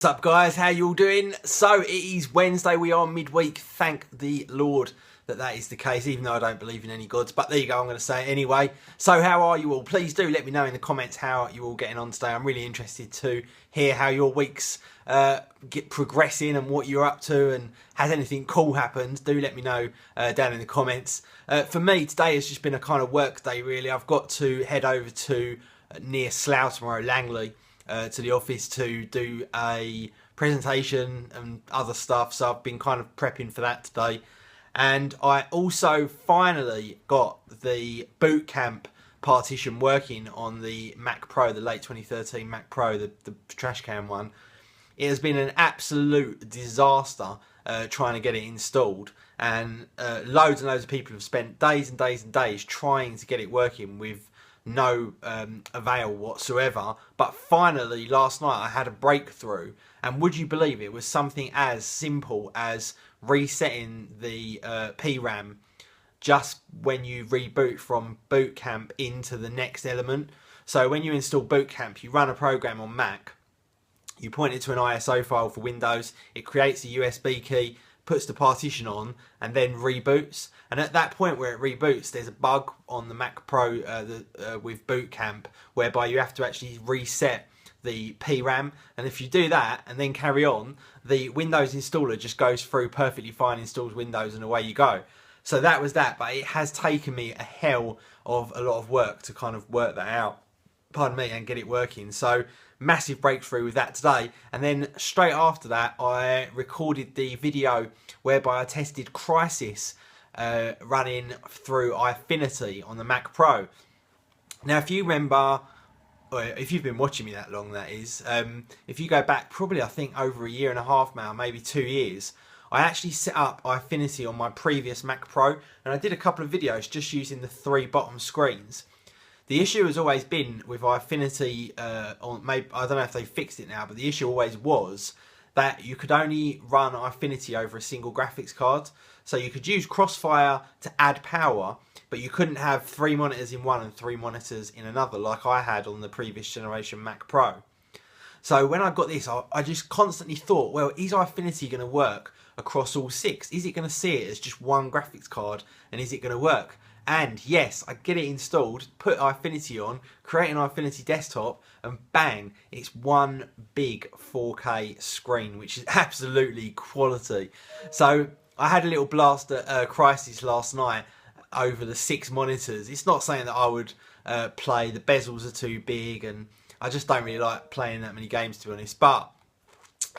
What's up, guys? How you all doing? So it is Wednesday. We are midweek. Thank the Lord that is the case, even though I don't believe in any gods. But there you go. I'm going to say it anyway. So how are you all? Please do let me know in the comments how you're all getting on today. I'm really interested to hear how your weeks get progressing and what you're up to, and has anything cool happened. Do let me know down in the comments. For me, today has just been a kind of work day, really. I've got to head over to near Slough tomorrow, Langley, to the office to do a presentation and other stuff, so I've been kind of prepping for that today. And I also finally got the boot camp partition working on the Mac Pro, the late 2013 Mac Pro, the trash can one. It has been an absolute disaster trying to get it installed, and loads and loads of people have spent days and days and days trying to get it working with no avail whatsoever. But finally last night I had a breakthrough, and would you believe it was something as simple as resetting the PRAM just when you reboot from Boot Camp into the next element. So when you install Boot Camp, you run a program on Mac, you point it to an ISO file for Windows, it creates a USB key, puts the partition on, and then reboots. And at that point where it reboots, there's a bug on the Mac Pro with Boot Camp whereby you have to actually reset the PRAM, and if you do that and then carry on, the Windows installer just goes through perfectly fine, installs Windows, and away you go. So that was that, but it has taken me a hell of a lot of work to kind of work that out, pardon me, and get it working. So massive breakthrough with that today. And then straight after that I recorded the video whereby I tested Crysis running through iFinity on the Mac Pro. Now if you remember, or if you've been watching me that long, that is, if you go back probably I think over a year and a half now, maybe 2 years, I actually set up iFinity on my previous Mac Pro, and I did a couple of videos just using the 3 bottom screens. The issue has always been with iFinity, maybe, I don't know if they fixed it now, but the issue always was that you could only run iFinity over a single graphics card. So you could use Crossfire to add power, but you couldn't have 3 monitors in one and 3 monitors in another like I had on the previous generation Mac Pro. So when I got this, I just constantly thought, well, is iFinity going to work across all 6? Is it going to see it as just one graphics card, and is it going to work? And yes, I get it installed, put iFinity on, create an iFinity desktop, and bang, it's one big 4K screen, which is absolutely quality. So I had a little blast at Crysis last night over the 6 monitors. It's not saying that I would play, the bezels are too big, and I just don't really like playing that many games, to be honest, but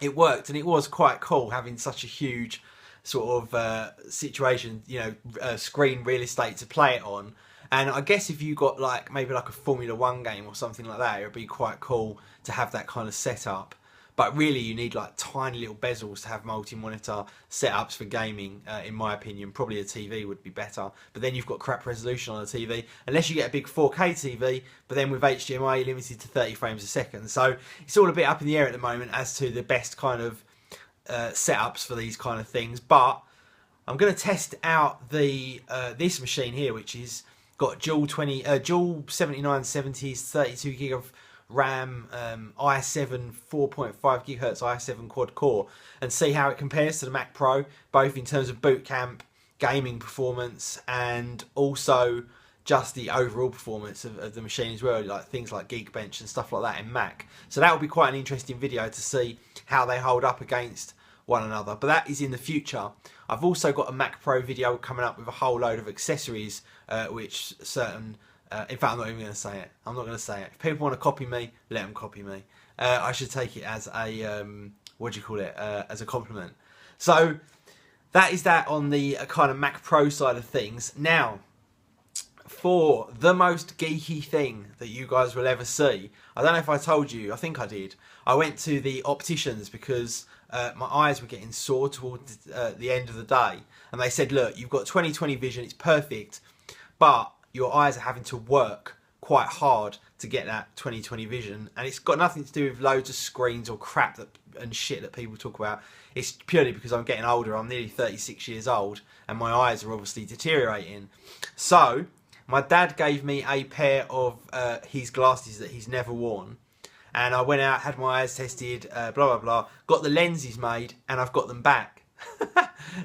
it worked, and it was quite cool having such a huge sort of situation, you know, screen real estate to play it on. And I guess if you got like maybe like a Formula 1 game or something like that, it would be quite cool to have that kind of setup. But really you need like tiny little bezels to have multi-monitor setups for gaming, in my opinion. Probably a TV would be better, but then you've got crap resolution on a TV, unless you get a big 4K TV, but then with HDMI you're limited to 30 frames a second. So it's all a bit up in the air at the moment as to the best kind of setups for these kind of things. But I'm going to test out the this machine here, which is got dual 7970s, 32 gig of RAM, i7 4.5 gigahertz i7 quad core, and see how it compares to the Mac Pro, both in terms of boot camp, gaming performance, and also just the overall performance of the machine as well, like things like Geekbench and stuff like that in Mac. So that will be quite an interesting video to see how they hold up against one another, but that is in the future. I've also got a Mac Pro video coming up with a whole load of accessories, which certain, in fact I'm not even going to say it. I'm not going to say it. If people want to copy me, let them copy me. I should take it as a, what do you call it, as a compliment. So that is that on the kind of Mac Pro side of things. Now, for the most geeky thing that you guys will ever see, I don't know if I told you, I think I did. I went to the opticians because my eyes were getting sore towards the end of the day, and they said, look, you've got 20/20 vision, it's perfect, but your eyes are having to work quite hard to get that 20/20 vision, and it's got nothing to do with loads of screens or crap and shit that people talk about. It's purely because I'm getting older. I'm nearly 36 years old, and my eyes are obviously deteriorating. So my dad gave me a pair of his glasses that he's never worn, and I went out, had my eyes tested, blah blah blah, got the lenses made, and I've got them back.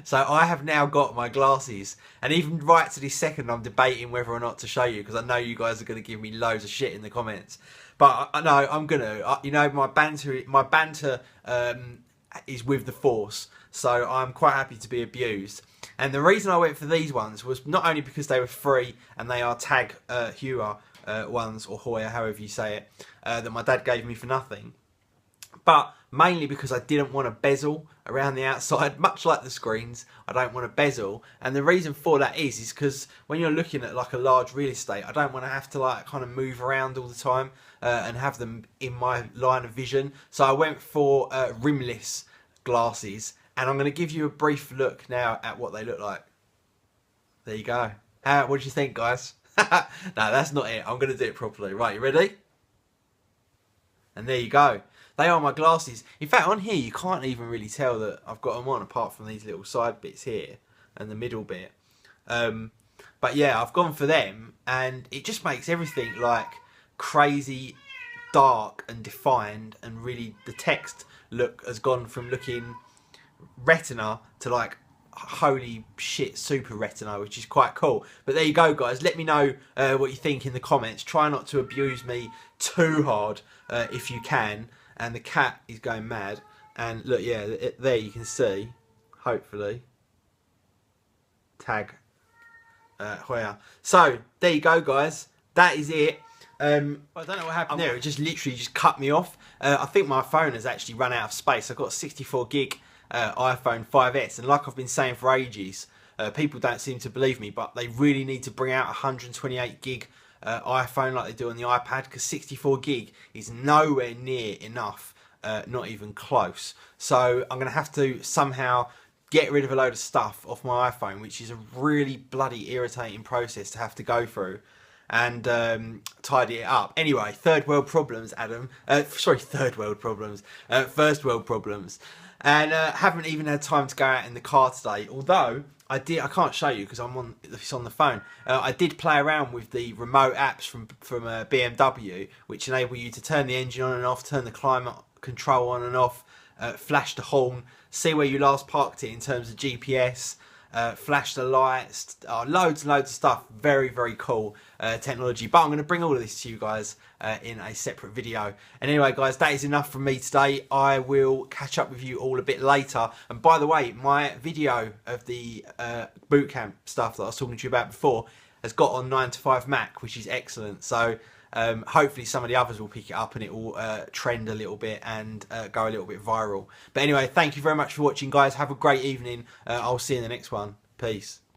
So I have now got my glasses, and even right to this second I'm debating whether or not to show you, because I know you guys are going to give me loads of shit in the comments, but I know I'm gonna, you know, my banter is with the force, so I'm quite happy to be abused. And the reason I went for these ones was not only because they were free and they are Tag Heuer ones, or Heuer, however you say it, that my dad gave me for nothing, but mainly because I didn't want to bezel around the outside, much like the screens. I don't want to bezel, and the reason for that is because when you're looking at like a large real estate, I don't want to have to like kind of move around all the time and have them in my line of vision. So I went for rimless glasses, and I'm going to give you a brief look now at what they look like. There you go. What do you think, guys? No, that's not it. I'm going to do it properly. Right, you ready? And there you go. They are my glasses. In fact, on here you can't even really tell that I've got them on, apart from these little side bits here and the middle bit. But yeah, I've gone for them, and it just makes everything like crazy dark and defined, and really the text look has gone from looking retina to like holy shit super retina, which is quite cool. But there you go, guys. Let me know what you think in the comments. Try not to abuse me too hard if you can. And the cat is going mad. And look, yeah, there you can see, hopefully, Tag Heuer. So there you go, guys. That is it. I don't know what happened there. It just literally just cut me off. I think my phone has actually run out of space. I've got a 64 gig iPhone 5S, and like I've been saying for ages, people don't seem to believe me, but they really need to bring out a 128 gig iPhone like they do on the iPad, because 64 gig is nowhere near enough, not even close. So I'm going to have to somehow get rid of a load of stuff off my iPhone, which is a really bloody irritating process to have to go through, and tidy it up. Anyway, third world problems, Adam. Sorry, third world problems. First world problems. And haven't even had time to go out in the car today. Although I can't show you because it's on the phone. I did play around with the remote apps from BMW, which enable you to turn the engine on and off, turn the climate control on and off, flash the horn, see where you last parked it in terms of GPS, flash the lights, loads and loads of stuff. Very, very cool technology. But I'm going to bring all of this to you guys in a separate video. And anyway, guys, that is enough from me today. I will catch up with you all a bit later. And by the way, my video of the bootcamp stuff that I was talking to you about before has got on 9to5Mac, which is excellent. So hopefully some of the others will pick it up and it will trend a little bit and go a little bit viral. But anyway, thank you very much for watching, guys. Have a great evening. I'll see you in the next one. Peace.